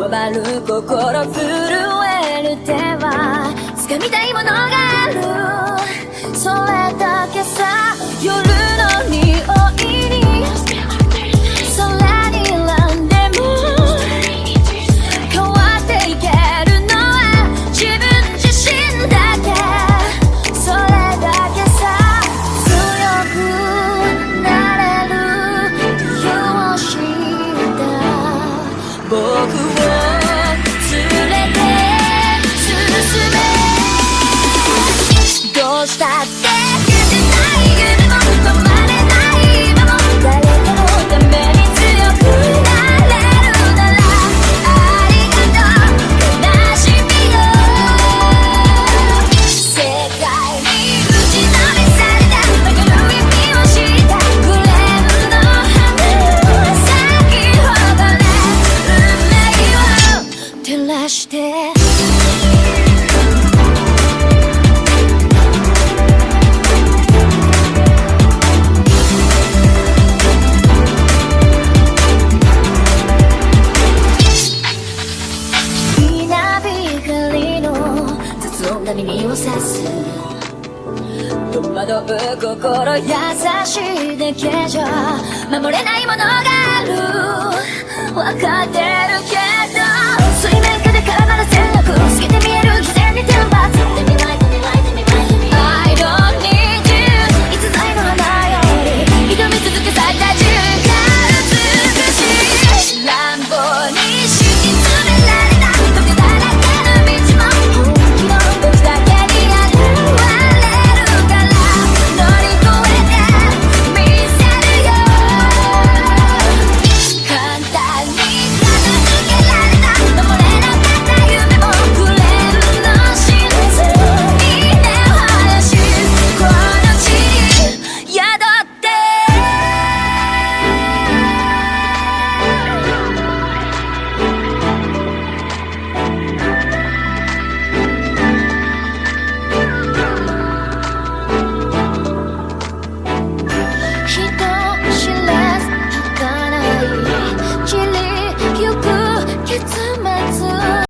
回る心震える手は掴みたいものがある、それだけさ。夜の匂いに空に選んでも変わっていけるのは自分自身だけ、それだけさ。強くなれる理由を知った僕を連れて進め、どうしたって消せない夢も止まれない今も誰かのために強くなれるならありがとう悲しみよ。世界に打ちのめされた曲の意味を知ったグレーの花咲き誇れ運命を照らして耳を刺す戸惑う心優しいだけじゃ守れないものがある、分かってるけど水面下で絡まる戦略透けて見える偽善に天罰I don't need you いつぞやの花より挑み続け咲いた自分が美しい乱暴に敷き詰められた時だらけの道も本気の時だけに現れるから乗り越えてみせるよ。簡単に片付けられた守れなかった夢もくれるの知れずに根を生やしこの地に宿って人知れず儚い散りゆく結末